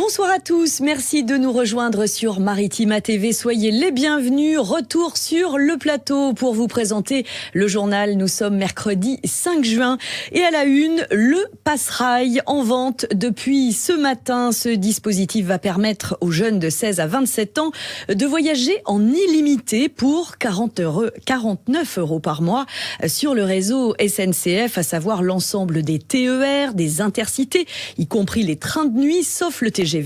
Bonsoir à tous, merci de nous rejoindre sur Maritima TV. Soyez les bienvenus. Retour sur le plateau pour vous présenter le journal. Nous sommes mercredi 5 juin et à la une, le Passerail en vente depuis ce matin. Ce dispositif va permettre aux jeunes de 16 à 27 ans de voyager en illimité pour 49 € par mois sur le réseau SNCF, à savoir l'ensemble des TER, des intercités, y compris les trains de nuit, sauf le TGV.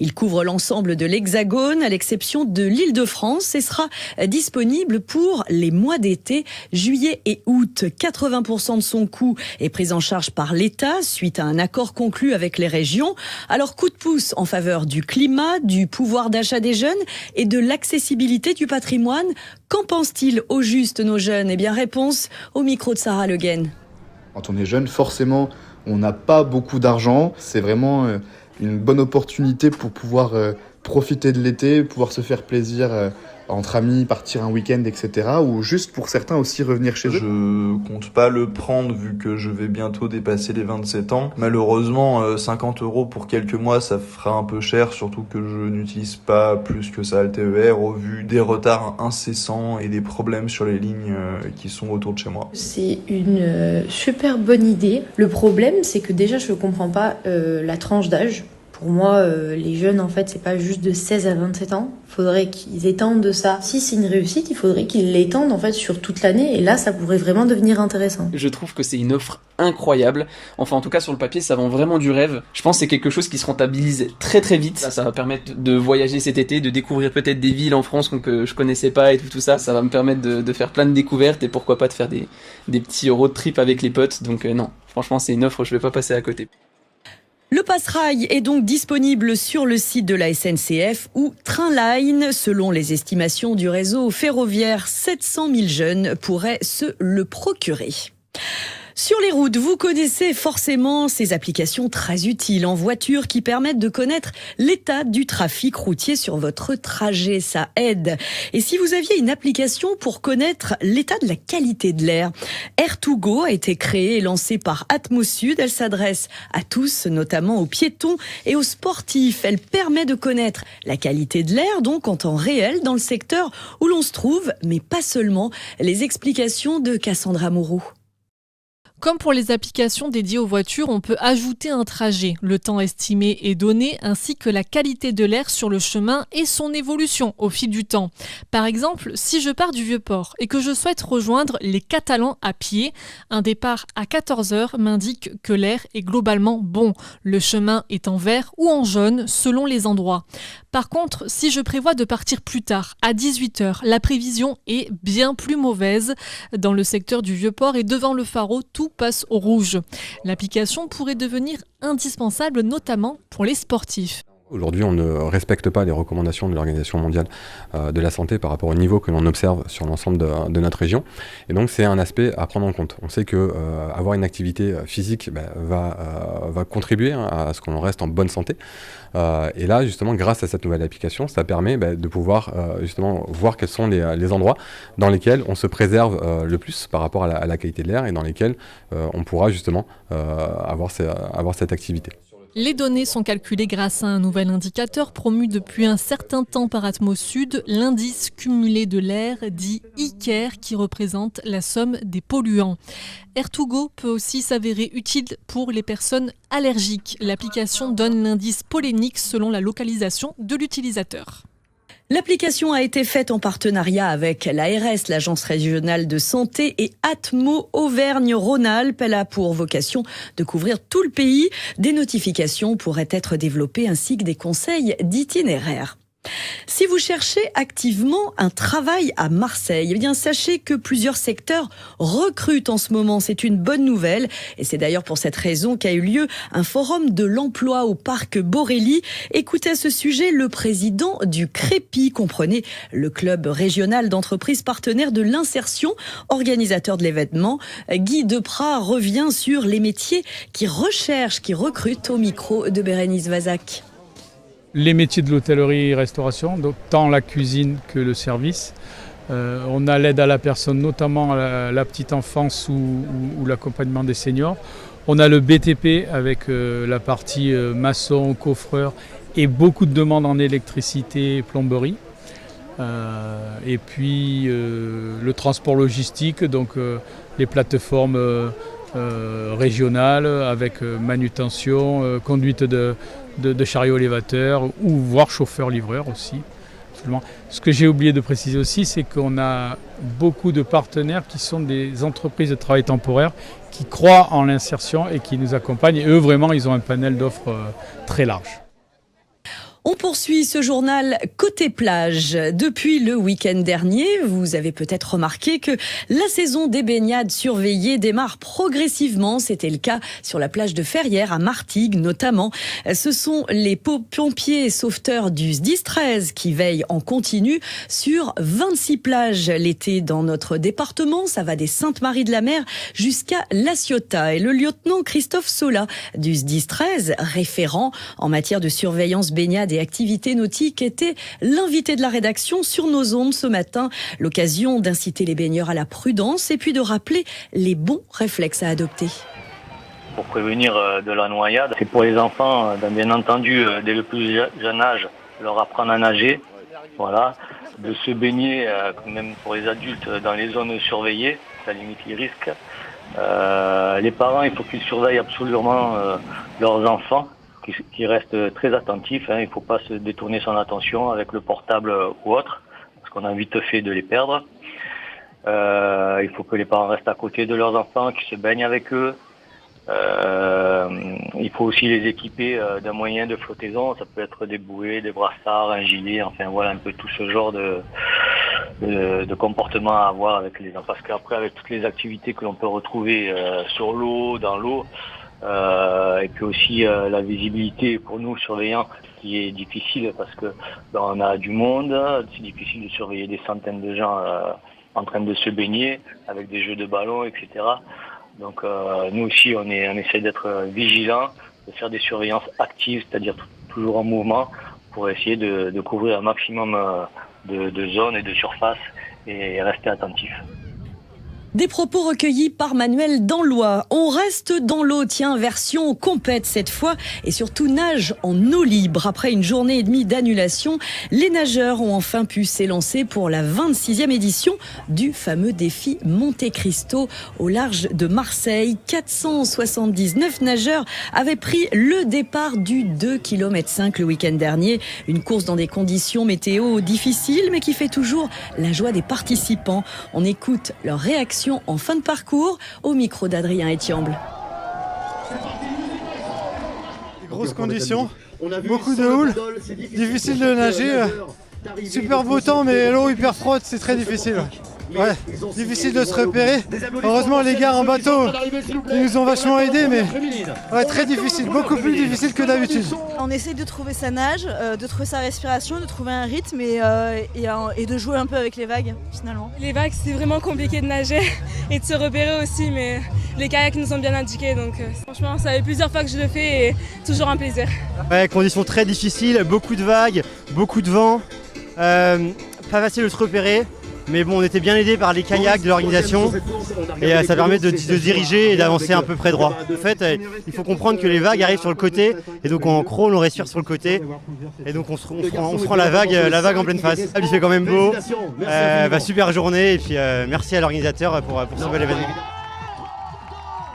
Il couvre l'ensemble de l'Hexagone, à l'exception de l'Île-de-France, et sera disponible pour les mois d'été, juillet et août. 80% de son coût est pris en charge par l'État, suite à un accord conclu avec les régions. Alors, coup de pouce en faveur du climat, du pouvoir d'achat des jeunes et de l'accessibilité du patrimoine. Qu'en pensent-ils au juste nos jeunes ? Eh bien, réponse au micro de Sarah Le Guen. Quand on est jeune, forcément, on n'a pas beaucoup d'argent. C'est vraiment une bonne opportunité pour pouvoir profiter de l'été, pouvoir se faire plaisir entre amis, partir un week-end, etc. Ou juste pour certains aussi revenir chez eux. Je compte pas le prendre vu que je vais bientôt dépasser les 27 ans. Malheureusement, 50 € pour quelques mois, ça fera un peu cher, surtout que je n'utilise pas plus que ça le TER au vu des retards incessants et des problèmes sur les lignes qui sont autour de chez moi. C'est une super bonne idée. Le problème, c'est que déjà, je comprends pas la tranche d'âge. Pour moi, les jeunes, en fait, c'est pas juste de 16 à 27 ans. Il faudrait qu'ils étendent ça. Si c'est une réussite, il faudrait qu'ils l'étendent, en fait, sur toute l'année. Et là, ça pourrait vraiment devenir intéressant. Je trouve que c'est une offre incroyable. Enfin, en tout cas, sur le papier, ça vend vraiment du rêve. Je pense que c'est quelque chose qui se rentabilise très très vite. Ça va permettre de voyager cet été, de découvrir peut-être des villes en France que je connaissais pas et tout ça. Ça va me permettre de faire plein de découvertes et pourquoi pas de faire des petits road trips avec les potes. Donc non, franchement, c'est une offre, je vais pas passer à côté. Le Passerail est donc disponible sur le site de la SNCF ou Trainline. Selon les estimations du réseau ferroviaire, 700 000 jeunes pourraient se le procurer. Sur les routes, vous connaissez forcément ces applications très utiles en voiture qui permettent de connaître l'état du trafic routier sur votre trajet. Ça aide. Et si vous aviez une application pour connaître l'état de la qualité de l'air, Air2Go a été créée et lancée par Atmosud. Elle s'adresse à tous, notamment aux piétons et aux sportifs. Elle permet de connaître la qualité de l'air, donc en temps réel, dans le secteur où l'on se trouve, mais pas seulement. Les explications de Cassandra Moreau. Comme pour les applications dédiées aux voitures, on peut ajouter un trajet, le temps estimé est donné, ainsi que la qualité de l'air sur le chemin et son évolution au fil du temps. Par exemple, si je pars du Vieux-Port et que je souhaite rejoindre les Catalans à pied, un départ à 14h m'indique que l'air est globalement bon. Le chemin est en vert ou en jaune selon les endroits. Par contre, si je prévois de partir plus tard, à 18h, la prévision est bien plus mauvaise. Dans le secteur du Vieux-Port et devant le Pharo, tout passe au rouge. L'application pourrait devenir indispensable, notamment pour les sportifs. Aujourd'hui, on ne respecte pas les recommandations de l'Organisation mondiale de la santé par rapport au niveau que l'on observe sur l'ensemble de notre région. Et donc, c'est un aspect à prendre en compte. On sait que avoir une activité physique va contribuer à ce qu'on reste en bonne santé. Et là, justement, grâce à cette nouvelle application, ça permet de pouvoir justement voir quels sont les endroits dans lesquels on se préserve le plus par rapport à la qualité de l'air et dans lesquels on pourra justement avoir cette activité. Les données sont calculées grâce à un nouvel indicateur promu depuis un certain temps par Atmosud, l'indice cumulé de l'air, dit ICAIR, qui représente la somme des polluants. Air2Go peut aussi s'avérer utile pour les personnes allergiques. L'application donne l'indice pollinique selon la localisation de l'utilisateur. L'application a été faite en partenariat avec l'ARS, l'Agence régionale de santé, et Atmo Auvergne-Rhône-Alpes. Elle a pour vocation de couvrir tout le pays. Des notifications pourraient être développées ainsi que des conseils d'itinéraire. Si vous cherchez activement un travail à Marseille, eh bien sachez que plusieurs secteurs recrutent en ce moment. C'est une bonne nouvelle et c'est d'ailleurs pour cette raison qu'a eu lieu un forum de l'emploi au parc Borély. Écoutez à ce sujet le président du CREPI, comprenez le club régional d'entreprises partenaires de l'insertion, organisateur de l'événement. Guy Deprat revient sur les métiers qui recherchent, qui recrutent au micro de Bérénice Vazac. Les métiers de l'hôtellerie-restauration, donc tant la cuisine que le service. On a l'aide à la personne, notamment à la petite enfance ou l'accompagnement des seniors. On a le BTP avec la partie maçon, coffreur et beaucoup de demandes en électricité et plomberie. Et puis le transport logistique, donc les plateformes régionales avec manutention, conduite de chariots élévateurs ou voire chauffeur-livreur aussi. Ce que j'ai oublié de préciser aussi, c'est qu'on a beaucoup de partenaires qui sont des entreprises de travail temporaire qui croient en l'insertion et qui nous accompagnent. Et eux, vraiment, ils ont un panel d'offres très large. On poursuit ce journal côté plage. Depuis le week-end dernier, vous avez peut-être remarqué que la saison des baignades surveillées démarre progressivement. C'était le cas sur la plage de Ferrières à Martigues notamment. Ce sont les pompiers sauveteurs du SDIS 13 qui veillent en continu sur 26 plages l'été dans notre département. Ça va des Sainte-Marie-de-la-Mer jusqu'à La Ciotat. Et le lieutenant Christophe Sola du SDIS 13, référent en matière de surveillance baignade et activités nautiques, était l'invité de la rédaction sur nos ondes ce matin. L'occasion d'inciter les baigneurs à la prudence et puis de rappeler les bons réflexes à adopter. Pour prévenir de la noyade, c'est pour les enfants, bien entendu, dès le plus jeune âge, leur apprendre à nager, voilà, de se baigner, même pour les adultes, dans les zones surveillées, ça limite les risques. Les parents, il faut qu'ils surveillent absolument leurs enfants, qui restent très attentifs. Il ne faut pas se détourner son attention avec le portable ou autre, parce qu'on a vite fait de les perdre. Il faut que les parents restent à côté de leurs enfants, qu'ils se baignent avec eux. Il faut aussi les équiper d'un moyen de flottaison. Ça peut être des bouées, des brassards, un gilet, enfin voilà un peu tout ce genre de comportement à avoir avec les enfants. Parce qu'après, avec toutes les activités que l'on peut retrouver sur l'eau, dans l'eau, et puis aussi la visibilité pour nous surveillants qui est difficile parce que on a du monde, c'est difficile de surveiller des centaines de gens en train de se baigner avec des jeux de ballon, etc. Donc nous aussi on essaie d'être vigilants, de faire des surveillances actives, c'est-à-dire toujours en mouvement pour essayer de couvrir un maximum de zones et de surfaces et rester attentif. Des propos recueillis par Manuel Danlois. On reste dans l'eau, tiens, version compète cette fois, et surtout nage en eau libre. Après une journée et demie d'annulation, les nageurs ont enfin pu s'élancer pour la 26e édition du fameux défi Monte Cristo au large de Marseille. 479 nageurs avaient pris le départ du 2,5 km le week-end dernier. Une course dans des conditions météo difficiles, mais qui fait toujours la joie des participants. On écoute leur réaction en fin de parcours au micro d'Adrien Etiamble. Grosses conditions, beaucoup de houle, difficile de nager, super beau temps mais l'eau hyper froide, c'est très difficile. Ouais, difficile de se repérer. Heureusement les gars en bateau, ils nous ont vachement aidés, mais ouais, très difficile, beaucoup plus difficile que d'habitude. On essaie de trouver sa nage, de trouver sa respiration, de trouver un rythme et de jouer un peu avec les vagues finalement. Les vagues c'est vraiment compliqué de nager et de se repérer aussi, mais les kayaks nous ont bien indiqué, donc franchement ça fait plusieurs fois que je le fais et toujours un plaisir. Ouais, conditions très difficiles, beaucoup de vagues, beaucoup de vent, pas facile de se repérer. Mais bon, on était bien aidés par les kayaks de l'organisation et ça permet de diriger et d'avancer à peu près droit. En fait, il faut comprendre que les vagues arrivent sur le côté et donc en crawl, on respire sur le côté et donc on se prend la vague en pleine face. Il fait quand même beau, super journée et puis merci à l'organisateur pour ce bel événement.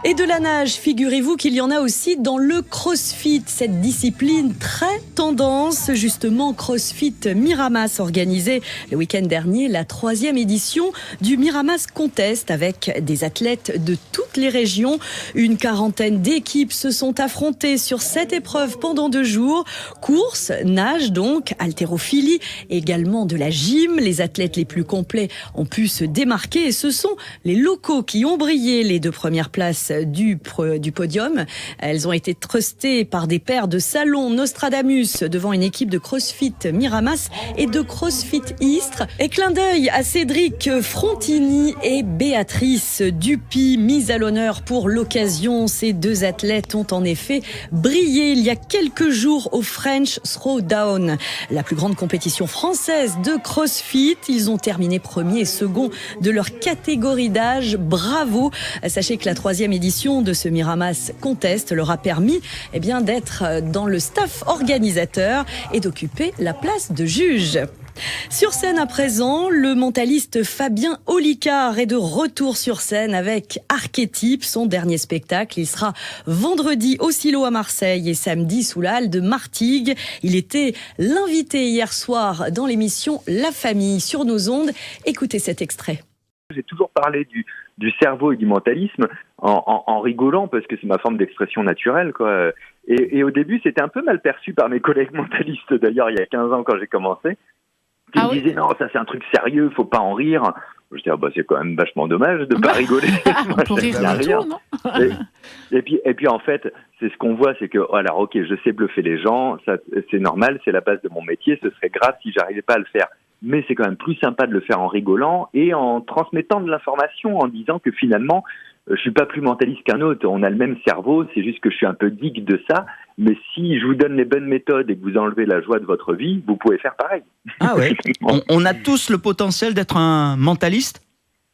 Et de la nage, figurez-vous qu'il y en a aussi dans le CrossFit, cette discipline très tendance. Justement, CrossFit Miramas organisait le week-end dernier la 3e édition du Miramas Contest avec des athlètes de toutes les régions. Une quarantaine d'équipes se sont affrontées sur 7 épreuves pendant 2 jours. Course, nage donc, haltérophilie, également de la gym. Les athlètes les plus complets ont pu se démarquer et ce sont les locaux qui ont brillé les 2 premières places du podium. Elles ont été trustées par des pairs de salon Nostradamus devant une équipe de CrossFit Miramas et de CrossFit Istres. Et clin d'œil à Cédric Frontini et Béatrice Dupuy, mise à l'honneur pour l'occasion. Ces 2 athlètes ont en effet brillé il y a quelques jours au French Throwdown, la plus grande compétition française de CrossFit. Ils ont terminé premier et second de leur catégorie d'âge. Bravo! Sachez que la 3e édition de ce Miramas Contest leur a permis d'être dans le staff organisateur et d'occuper la place de juge. Sur scène à présent, le mentaliste Fabien Olicard est de retour sur scène avec Archétype, son dernier spectacle. Il sera vendredi au Silo à Marseille et samedi sous la halle de Martigues. Il était l'invité hier soir dans l'émission La Famille sur nos ondes. Écoutez cet extrait. J'ai toujours parlé du cerveau et du mentalisme en rigolant parce que c'est ma forme d'expression naturelle, quoi. Et au début, c'était un peu mal perçu par mes collègues mentalistes, d'ailleurs, il y a 15 ans quand j'ai commencé. Ils me disaient, non, ça c'est un truc sérieux, faut pas en rire. Je disais, c'est quand même vachement dommage de pas rigoler. On peut rire de tout, non? et puis en fait, c'est ce qu'on voit, c'est que, alors ok, je sais bluffer les gens, ça, c'est normal, c'est la base de mon métier, ce serait grave si j'arrivais pas à le faire. Mais c'est quand même plus sympa de le faire en rigolant et en transmettant de l'information, en disant que finalement, je suis pas plus mentaliste qu'un autre. On a le même cerveau, c'est juste que je suis un peu digue de ça. Mais si je vous donne les bonnes méthodes et que vous enlevez la joie de votre vie, vous pouvez faire pareil. Ah ouais. On a tous le potentiel d'être un mentaliste?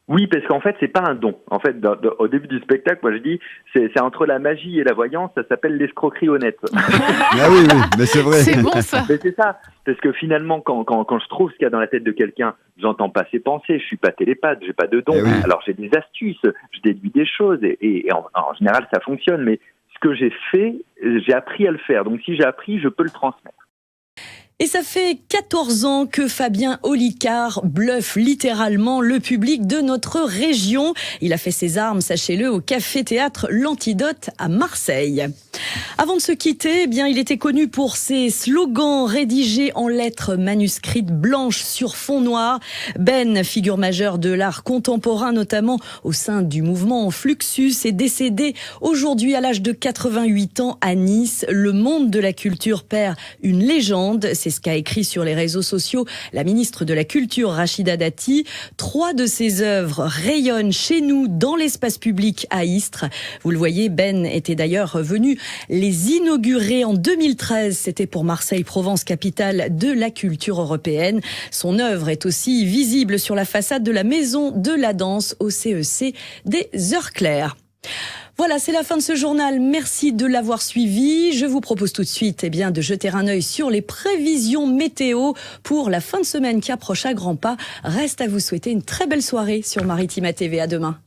Oui, parce qu'en fait, c'est pas un don. En fait, au début du spectacle, moi je dis, c'est entre la magie et la voyance, ça s'appelle l'escroquerie honnête. Ah oui, mais c'est vrai. C'est bon ça. Mais c'est ça, parce que finalement, quand je trouve ce qu'il y a dans la tête de quelqu'un, j'entends pas ses pensées, je suis pas télépathe, j'ai pas de don. Oui. Alors j'ai des astuces, je déduis des choses, et en général ça fonctionne, mais ce que j'ai fait, j'ai appris à le faire. Donc si j'ai appris, je peux le transmettre. Et ça fait 14 ans que Fabien Olicard bluffe littéralement le public de notre région. Il a fait ses armes, sachez-le, au Café-Théâtre L'Antidote à Marseille. Avant de se quitter, il était connu pour ses slogans rédigés en lettres manuscrites blanches sur fond noir. Ben, figure majeure de l'art contemporain, notamment au sein du mouvement Fluxus, est décédé aujourd'hui à l'âge de 88 ans à Nice. Le monde de la culture perd une légende. C'est ce qu'a écrit sur les réseaux sociaux la ministre de la Culture, Rachida Dati. 3 de ses œuvres rayonnent chez nous dans l'espace public à Istres. Vous le voyez, Ben était d'ailleurs venu les inaugurer en 2013. C'était pour Marseille-Provence, capitale de la culture européenne. Son œuvre est aussi visible sur la façade de la Maison de la Danse au CEC des Heures Claires. Voilà, c'est la fin de ce journal. Merci de l'avoir suivi. Je vous propose tout de suite de jeter un œil sur les prévisions météo pour la fin de semaine qui approche à grands pas. Reste à vous souhaiter une très belle soirée sur Maritima TV. À demain.